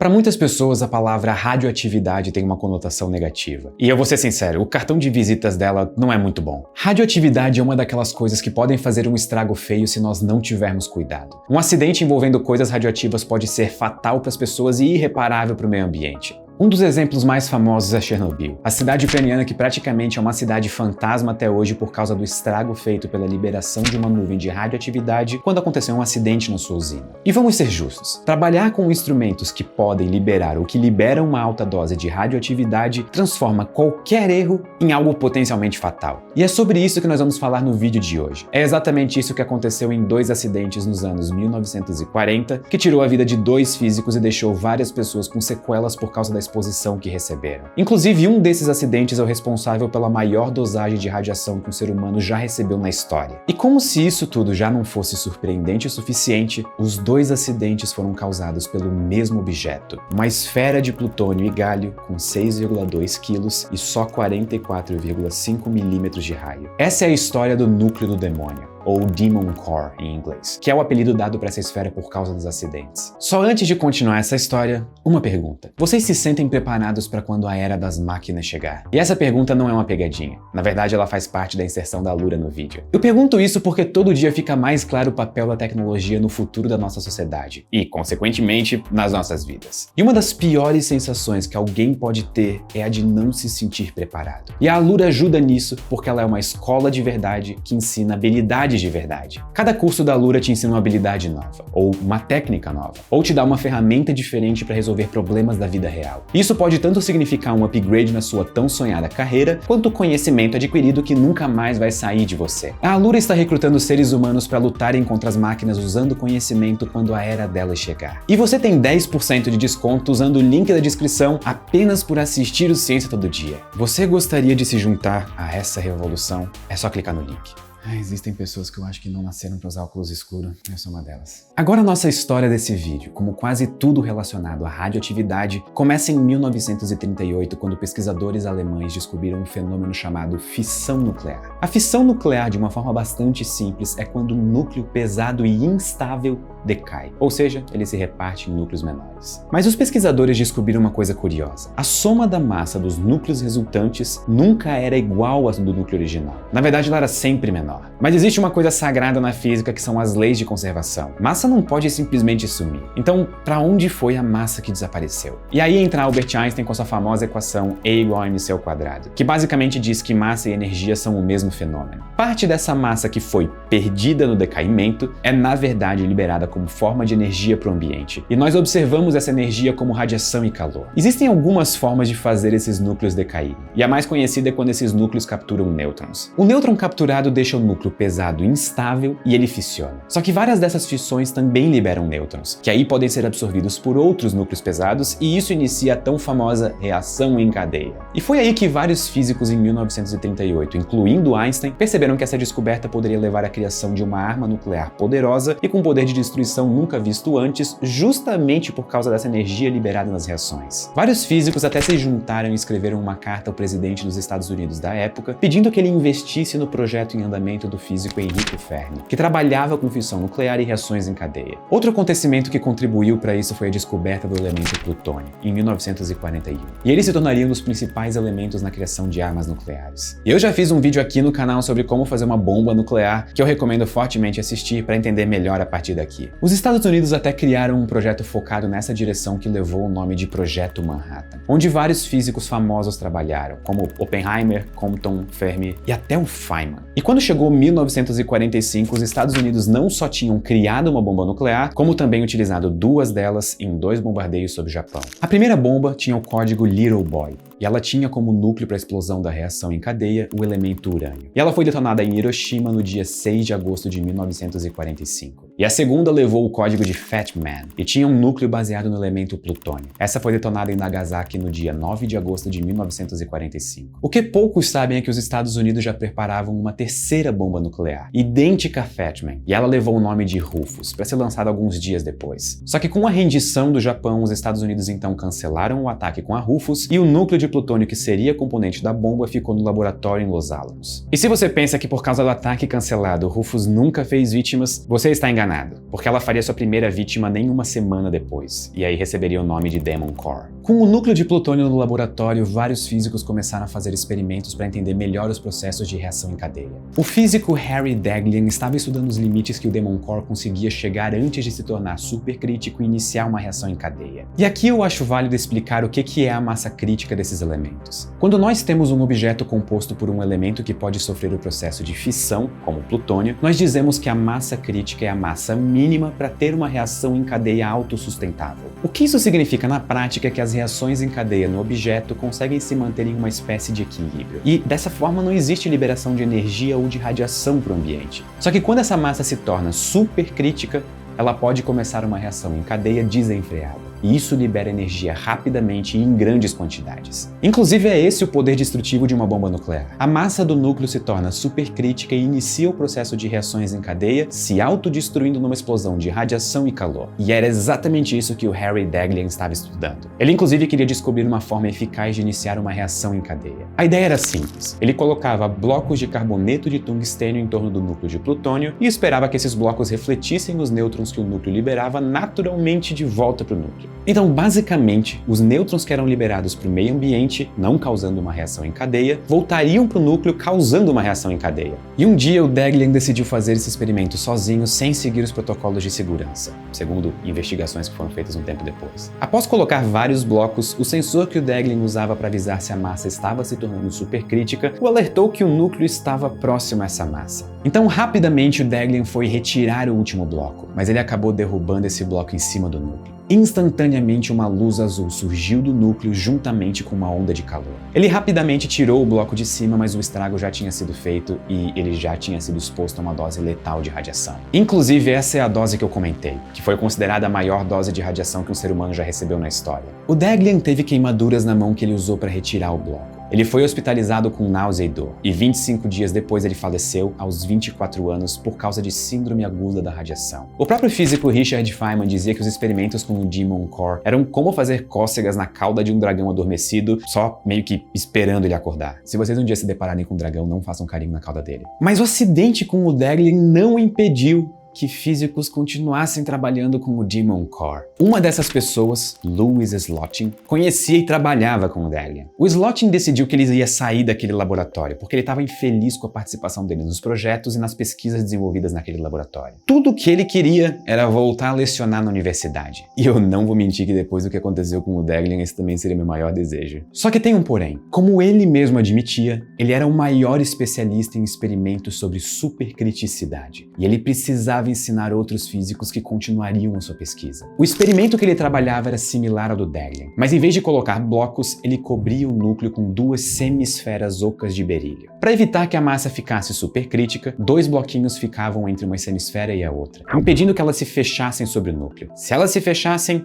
Para muitas pessoas, a palavra radioatividade tem uma conotação negativa. E eu vou ser sincero, o cartão de visitas dela não é muito bom. Radioatividade é uma daquelas coisas que podem fazer um estrago feio se nós não tivermos cuidado. Um acidente envolvendo coisas radioativas pode ser fatal para as pessoas e irreparável para o meio ambiente. Um dos exemplos mais famosos é Chernobyl, a cidade ucraniana que praticamente é uma cidade fantasma até hoje por causa do estrago feito pela liberação de uma nuvem de radioatividade quando aconteceu um acidente na sua usina. E vamos ser justos, trabalhar com instrumentos que podem liberar ou que liberam uma alta dose de radioatividade transforma qualquer erro em algo potencialmente fatal. E é sobre isso que nós vamos falar no vídeo de hoje. É exatamente isso que aconteceu em 2 acidentes nos anos 1940, que tirou a vida de 2 físicos e deixou várias pessoas com sequelas por causa da exposição que receberam. Inclusive, um desses acidentes é o responsável pela maior dosagem de radiação que um ser humano já recebeu na história. E como se isso tudo já não fosse surpreendente o suficiente, os 2 acidentes foram causados pelo mesmo objeto, uma esfera de plutônio e galho com 6,2 quilos e só 44,5 milímetros de raio. Essa é a história do núcleo do demônio, ou Demon Core em inglês, que é o apelido dado para essa esfera por causa dos acidentes. Só antes de continuar essa história, uma pergunta. Vocês se sentem preparados para quando a era das máquinas chegar? E essa pergunta não é uma pegadinha. Na verdade, ela faz parte da inserção da Lura no vídeo. Eu pergunto isso porque todo dia fica mais claro o papel da tecnologia no futuro da nossa sociedade e, consequentemente, nas nossas vidas. E uma das piores sensações que alguém pode ter é a de não se sentir preparado. E a Lura ajuda nisso porque ela é uma escola de verdade que ensina habilidades de verdade. Cada curso da Lura te ensina uma habilidade nova, ou uma técnica nova, ou te dá uma ferramenta diferente para resolver problemas da vida real. Isso pode tanto significar um upgrade na sua tão sonhada carreira, quanto conhecimento adquirido que nunca mais vai sair de você. A Lura está recrutando seres humanos para lutarem contra as máquinas usando conhecimento quando a era delas chegar. E você tem 10% de desconto usando o link da descrição apenas por assistir o Ciência Todo Dia. Você gostaria de se juntar a essa revolução? É só clicar no link. Existem pessoas que eu acho que não nasceram para usar óculos escuros, eu sou uma delas. Agora a nossa história desse vídeo, como quase tudo relacionado à radioatividade, começa em 1938, quando pesquisadores alemães descobriram um fenômeno chamado fissão nuclear. A fissão nuclear, de uma forma bastante simples, é quando um núcleo pesado e instável decai, ou seja, ele se reparte em núcleos menores. Mas os pesquisadores descobriram uma coisa curiosa. A soma da massa dos núcleos resultantes nunca era igual à do núcleo original. Na verdade, ela era sempre menor. Mas existe uma coisa sagrada na física que são as leis de conservação. Massa não pode simplesmente sumir. Então, para onde foi a massa que desapareceu? E aí entra Albert Einstein com sua famosa equação E igual a mc ao quadrado, que basicamente diz que massa e energia são o mesmo fenômeno. Parte dessa massa que foi perdida no decaimento é, na verdade, liberada como forma de energia para o ambiente. E nós observamos essa energia como radiação e calor. Existem algumas formas de fazer esses núcleos decaírem. E a mais conhecida é quando esses núcleos capturam nêutrons. O nêutron capturado deixa o núcleo pesado instável e ele fissiona. Só que várias dessas fissões também liberam nêutrons, que aí podem ser absorvidos por outros núcleos pesados e isso inicia a tão famosa reação em cadeia. E foi aí que vários físicos em 1938, incluindo Einstein, perceberam que essa descoberta poderia levar à criação de uma arma nuclear poderosa e com poder de destruição nunca visto antes, justamente por causa dessa energia liberada nas reações. Vários físicos até se juntaram e escreveram uma carta ao presidente dos Estados Unidos da época, pedindo que ele investisse no projeto em andamento do físico Enrico Fermi, que trabalhava com fissão nuclear e reações em cadeia. Outro acontecimento que contribuiu para isso foi a descoberta do elemento plutônio, em 1941. E ele se tornaria um dos principais elementos na criação de armas nucleares. E eu já fiz um vídeo aqui no canal sobre como fazer uma bomba nuclear, que eu recomendo fortemente assistir para entender melhor a partir daqui. Os Estados Unidos até criaram um projeto focado nessa direção que levou o nome de Projeto Manhattan, onde vários físicos famosos trabalharam, como Oppenheimer, Compton, Fermi e até o Feynman. E quando chegou 1945, os Estados Unidos não só tinham criado uma bomba nuclear, como também utilizado 2 delas em 2 bombardeios sobre o Japão. A primeira bomba tinha o código Little Boy, e ela tinha como núcleo para a explosão da reação em cadeia o elemento urânio. E ela foi detonada em Hiroshima no dia 6 de agosto de 1945. E a segunda levou o código de Fat Man, e tinha um núcleo baseado no elemento plutônio. Essa foi detonada em Nagasaki no dia 9 de agosto de 1945. O que poucos sabem é que os Estados Unidos já preparavam uma terceira bomba nuclear, idêntica a Fat Man, e ela levou o nome de Rufus, para ser lançada alguns dias depois. Só que com a rendição do Japão, os Estados Unidos então cancelaram o ataque com a Rufus, e o núcleo de de plutônio que seria componente da bomba ficou no laboratório em Los Alamos. E se você pensa que por causa do ataque cancelado Rufus nunca fez vítimas, você está enganado, porque ela faria sua primeira vítima nem uma semana depois, e aí receberia o nome de Demon Core. Com o núcleo de plutônio no laboratório, vários físicos começaram a fazer experimentos para entender melhor os processos de reação em cadeia. O físico Harry Daghlian estava estudando os limites que o Demon Core conseguia chegar antes de se tornar supercrítico e iniciar uma reação em cadeia. E aqui eu acho válido explicar o que é a massa crítica desses elementos. Quando nós temos um objeto composto por um elemento que pode sofrer o processo de fissão, como o plutônio, nós dizemos que a massa crítica é a massa mínima para ter uma reação em cadeia autossustentável. O que isso significa na prática é que as reações em cadeia no objeto conseguem se manter em uma espécie de equilíbrio. E dessa forma não existe liberação de energia ou de radiação para o ambiente. Só que quando essa massa se torna supercrítica, ela pode começar uma reação em cadeia desenfreada. E isso libera energia rapidamente e em grandes quantidades. Inclusive é esse o poder destrutivo de uma bomba nuclear. A massa do núcleo se torna supercrítica e inicia o processo de reações em cadeia, se autodestruindo numa explosão de radiação e calor. E era exatamente isso que o Harry Daghlian estava estudando. Ele inclusive queria descobrir uma forma eficaz de iniciar uma reação em cadeia. A ideia era simples. Ele colocava blocos de carboneto de tungstênio em torno do núcleo de plutônio e esperava que esses blocos refletissem os nêutrons que o núcleo liberava naturalmente de volta para o núcleo. Então, basicamente, os nêutrons que eram liberados para o meio ambiente, não causando uma reação em cadeia, voltariam para o núcleo causando uma reação em cadeia. E um dia o Daghlian decidiu fazer esse experimento sozinho, sem seguir os protocolos de segurança, segundo investigações que foram feitas um tempo depois. Após colocar vários blocos, o sensor que o Daghlian usava para avisar se a massa estava se tornando supercrítica o alertou que o núcleo estava próximo a essa massa. Então, rapidamente, o Daghlian foi retirar o último bloco, mas ele acabou derrubando esse bloco em cima do núcleo. Instantaneamente, uma luz azul surgiu do núcleo juntamente com uma onda de calor. Ele rapidamente tirou o bloco de cima, mas o estrago já tinha sido feito e ele já tinha sido exposto a uma dose letal de radiação. Inclusive, essa é a dose que eu comentei, que foi considerada a maior dose de radiação que um ser humano já recebeu na história. O Daghlian teve queimaduras na mão que ele usou para retirar o bloco. Ele foi hospitalizado com náusea e dor, e 25 dias depois ele faleceu aos 24 anos por causa de síndrome aguda da radiação. O próprio físico Richard Feynman dizia que os experimentos com o Demon Core eram como fazer cócegas na cauda de um dragão adormecido, só meio que esperando ele acordar. Se vocês um dia se depararem com um dragão, não façam carinho na cauda dele. Mas o acidente com o Daghlian não impediu que físicos continuassem trabalhando com o Demon Core. Uma dessas pessoas, Louis Slotin, conhecia e trabalhava com o Daghlian. O Slotin decidiu que ele ia sair daquele laboratório, porque ele estava infeliz com a participação dele nos projetos e nas pesquisas desenvolvidas naquele laboratório. Tudo o que ele queria era voltar a lecionar na universidade. E eu não vou mentir que depois do que aconteceu com o Daghlian, esse também seria meu maior desejo. Só que tem um porém. Como ele mesmo admitia, ele era o maior especialista em experimentos sobre supercriticidade. E ele precisava ensinar outros físicos que continuariam a sua pesquisa. O experimento que ele trabalhava era similar ao do Daghlian, mas em vez de colocar blocos, ele cobria o núcleo com duas semisferas ocas de berílio. Para evitar que a massa ficasse supercrítica, dois bloquinhos ficavam entre uma semisfera e a outra, impedindo que elas se fechassem sobre o núcleo. Se elas se fechassem,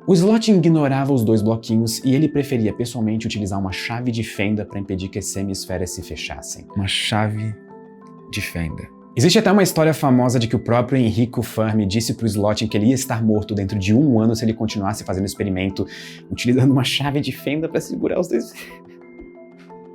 o Slotin ignorava os dois bloquinhos e ele preferia pessoalmente utilizar uma chave de fenda para impedir que as semisferas se fechassem. Uma chave de fenda. Existe até uma história famosa de que o próprio Enrico Fermi disse para o Slotin que ele ia estar morto dentro de 1 ano se ele continuasse fazendo o experimento utilizando uma chave de fenda para segurar os dois.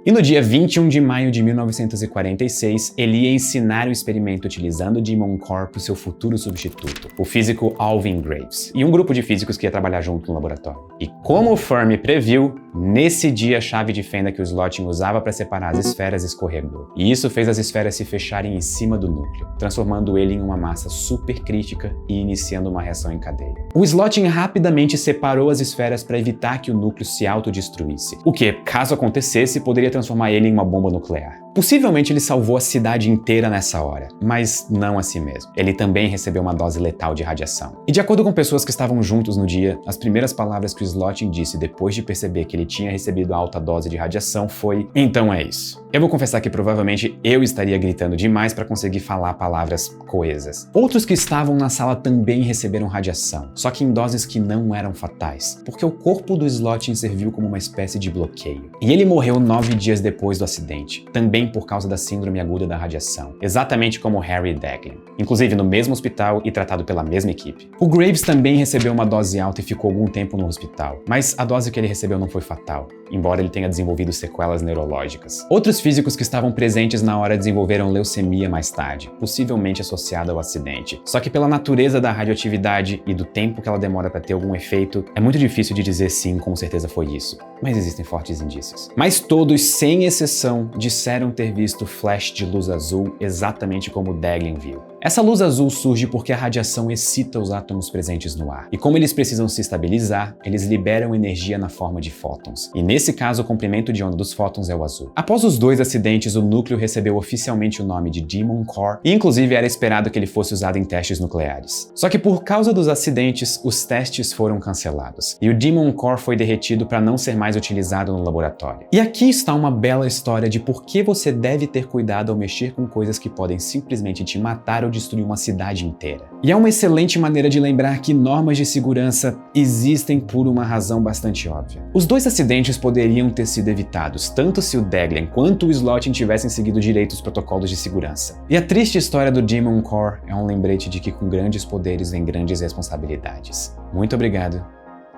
E no dia 21 de maio de 1946, ele ia ensinar o experimento utilizando o Demon Core para o seu futuro substituto, o físico Alvin Graves, e um grupo de físicos que ia trabalhar junto no laboratório. E como o Fermi previu, nesse dia a chave de fenda que o Slotin usava para separar as esferas escorregou. E isso fez as esferas se fecharem em cima do núcleo, transformando ele em uma massa supercrítica e iniciando uma reação em cadeia. O Slotin rapidamente separou as esferas para evitar que o núcleo se autodestruísse, o que, caso acontecesse, poderia transformar ele em uma bomba nuclear. Possivelmente ele salvou a cidade inteira nessa hora, mas não assim mesmo. Ele também recebeu uma dose letal de radiação. E de acordo com pessoas que estavam juntos no dia, as primeiras palavras que o Slotin disse depois de perceber que ele tinha recebido a alta dose de radiação foi: "Então é isso. Eu vou confessar que provavelmente eu estaria gritando demais para conseguir falar palavras coesas. Outros que estavam na sala também receberam radiação, só que em doses que não eram fatais, porque o corpo do Slotin serviu como uma espécie de bloqueio. E ele morreu 9 dias depois do acidente, também por causa da síndrome aguda da radiação, exatamente como Harry Daghlian, inclusive no mesmo hospital e tratado pela mesma equipe. O Graves também recebeu uma dose alta e ficou algum tempo no hospital, mas a dose que ele recebeu não foi fatal, embora ele tenha desenvolvido sequelas neurológicas. Outros físicos que estavam presentes na hora desenvolveram leucemia mais tarde, possivelmente associada ao acidente. Só que pela natureza da radioatividade e do tempo que ela demora para ter algum efeito, é muito difícil de dizer sim, com certeza foi isso. Mas existem fortes indícios. Mas todos, sem exceção, disseram ter visto flash de luz azul exatamente como Daghlian viu. Essa luz azul surge porque a radiação excita os átomos presentes no ar. E como eles precisam se estabilizar, eles liberam energia na forma de fótons. E nesse caso, o comprimento de onda dos fótons é o azul. Após os 2 acidentes, o núcleo recebeu oficialmente o nome de Demon Core, e inclusive era esperado que ele fosse usado em testes nucleares. Só que por causa dos acidentes, os testes foram cancelados. E o Demon Core foi derretido para não ser mais utilizado no laboratório. E aqui está uma bela história de por que você deve ter cuidado ao mexer com coisas que podem simplesmente te matar ou destruir uma cidade inteira. E é uma excelente maneira de lembrar que normas de segurança existem por uma razão bastante óbvia. Os 2 acidentes poderiam ter sido evitados, tanto se o Daghlian quanto o Slotin tivessem seguido direito os protocolos de segurança. E a triste história do Demon Core é um lembrete de que com grandes poderes vem grandes responsabilidades. Muito obrigado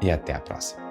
e até a próxima.